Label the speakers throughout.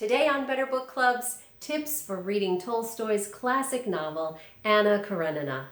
Speaker 1: Today on Better Book Clubs, tips for reading Tolstoy's classic novel, Anna Karenina.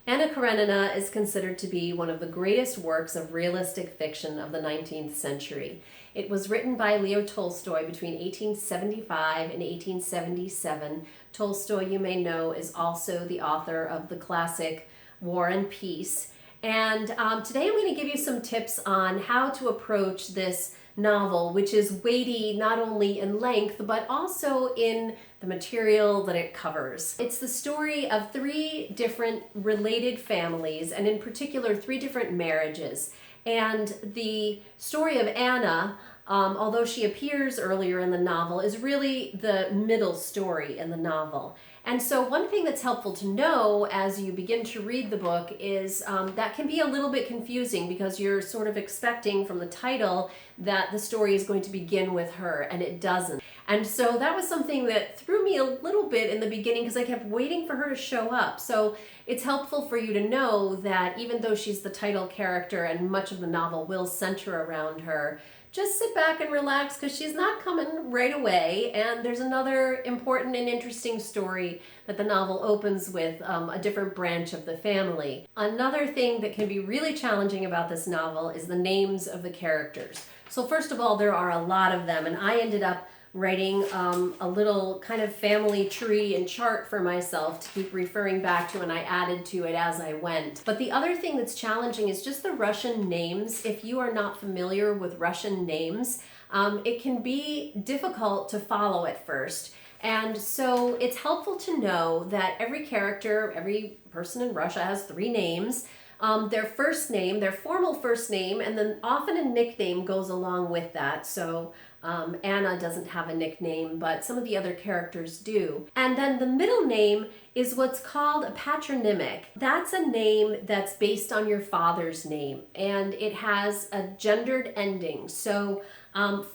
Speaker 1: Anna Karenina is considered to be one of the greatest works of realistic fiction of the 19th century. It was written by Leo Tolstoy between 1875 and 1877. Tolstoy, you may know, is also the author of the classic War and Peace. And today I'm going to give you some tips on how to approach this novel, which is weighty not only in length, but also in the material that it covers. It's the story of three different related families, and in particular, three different marriages. And the story of Anna, although she appears earlier in the novel, is really the middle story in the novel. And so one thing that's helpful to know as you begin to read the book is that can be a little bit confusing because you're sort of expecting from the title that the story is going to begin with her, and it doesn't. And so that was something that threw me a little bit in the beginning because I kept waiting for her to show up. So it's helpful for you to know that even though she's the title character and much of the novel will center around her, just sit back and relax because she's not coming right away. And there's another important and interesting story that the novel opens with, a different branch of the family. Another thing that can be really challenging about this novel is the names of the characters. So first of all, there are a lot of them, and I ended up writing a little kind of family tree and chart for myself to keep referring back to, and I added to it as I went. But the other thing that's challenging is just the Russian names. If you are not familiar with Russian names, it can be difficult to follow at first. And so it's helpful to know that every character, every person in Russia has three names. Their first name, their formal first name, and then often a nickname goes along with that. So Anna doesn't have a nickname, but some of the other characters do. And then the middle name is what's called a patronymic. That's a name that's based on your father's name, and it has a gendered ending. So,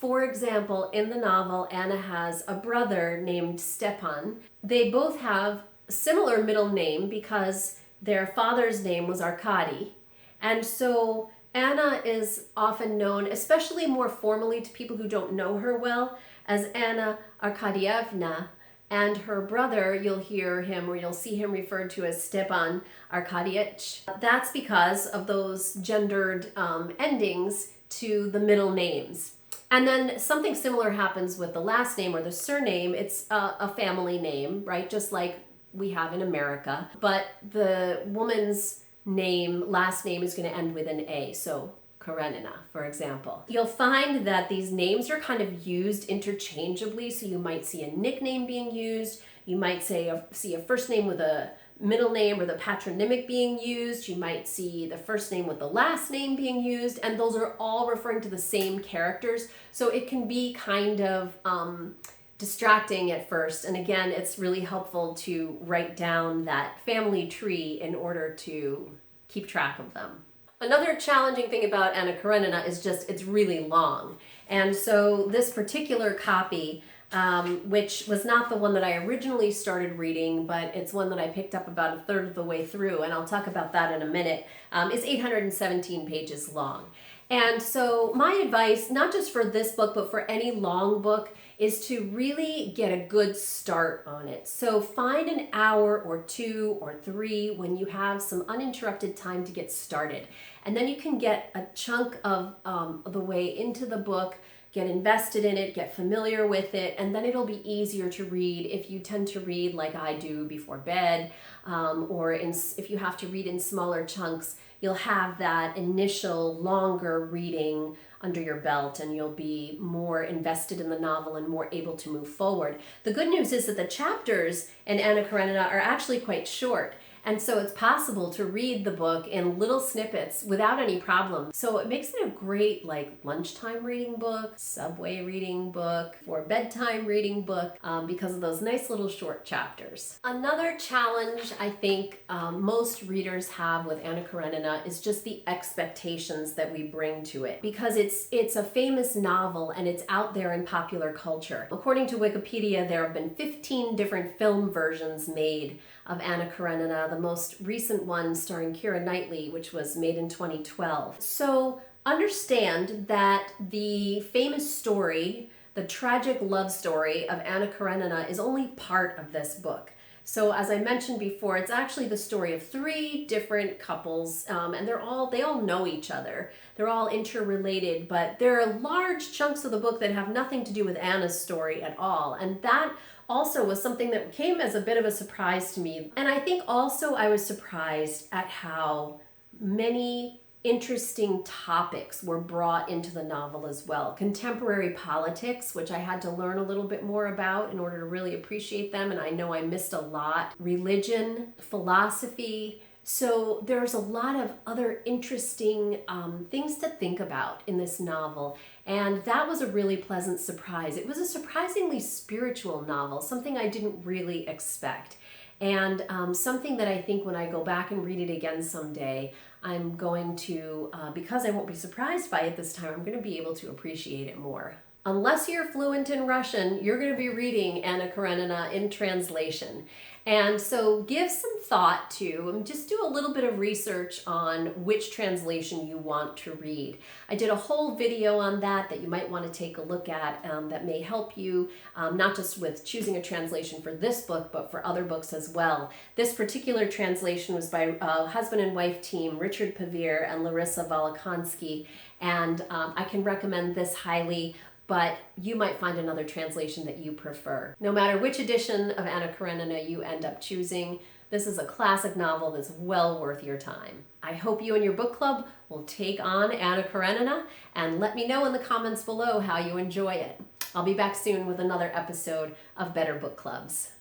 Speaker 1: for example, in the novel, Anna has a brother named Stepan. They both have a similar middle name because their father's name was Arkady. And so Anna is often known, especially more formally to people who don't know her well, as Anna Arkadyevna. And her brother, you'll hear him or you'll see him referred to as Stepan Arkadyevich. That's because of those gendered endings to the middle names. And then something similar happens with the last name or the surname. It's a family name, right? Just like we have in America. But the woman's last name is going to end with an A, so Karenina, for example. You'll find that these names are kind of used interchangeably, so you might see a nickname being used, you might see a first name with a middle name or the patronymic being used, you might see the first name with the last name being used, and those are all referring to the same characters, so it can be kind of distracting at first. And again, it's really helpful to write down that family tree in order to keep track of them. Another challenging thing about Anna Karenina is just it's really long. And so this particular copy, which was not the one that I originally started reading, but it's one that I picked up about a third of the way through, and I'll talk about that in a minute, is 817 pages long. And so my advice, not just for this book, but for any long book, is to really get a good start on it. So find an hour or two or three when you have some uninterrupted time to get started. And then you can get a chunk of the way into the book, get invested in it, get familiar with it, and then it'll be easier to read if you tend to read like I do before bed, or if you have to read in smaller chunks, you'll have that initial longer reading under your belt and you'll be more invested in the novel and more able to move forward. The good news is that the chapters in Anna Karenina are actually quite short. And so it's possible to read the book in little snippets without any problem. So it makes it a great lunchtime reading book, subway reading book, or bedtime reading book because of those nice little short chapters. Another challenge I think most readers have with Anna Karenina is just the expectations that we bring to it, because it's a famous novel and it's out there in popular culture. According to Wikipedia, there have been 15 different film versions made of Anna Karenina, the most recent one starring Keira Knightley, which was made in 2012. So understand that the famous story, the tragic love story of Anna Karenina, is only part of this book. So as I mentioned before, it's actually the story of three different couples, and they all know each other. They're all interrelated, but there are large chunks of the book that have nothing to do with Anna's story at all. And that also was something that came as a bit of a surprise to me. And I think also I was surprised at how many interesting topics were brought into the novel as well. Contemporary politics, which I had to learn a little bit more about in order to really appreciate them, and I know I missed a lot. Religion, philosophy. So there's a lot of other interesting things to think about in this novel, and that was a really pleasant surprise. It was a surprisingly spiritual novel, something I didn't really expect. And something that I think when I go back and read it again someday, I'm going to, because I won't be surprised by it this time, I'm going to be able to appreciate it more. Unless you're fluent in Russian, you're going to be reading Anna Karenina in translation. And so give some thought to, just do a little bit of research on which translation you want to read. I did a whole video on that you might want to take a look at that may help you, not just with choosing a translation for this book, but for other books as well. This particular translation was by husband and wife team, Richard Pavir and Larissa Volokonsky, and I can recommend this highly, but you might find another translation that you prefer. No matter which edition of Anna Karenina you end up choosing, this is a classic novel that's well worth your time. I hope you and your book club will take on Anna Karenina, and let me know in the comments below how you enjoy it. I'll be back soon with another episode of Better Book Clubs.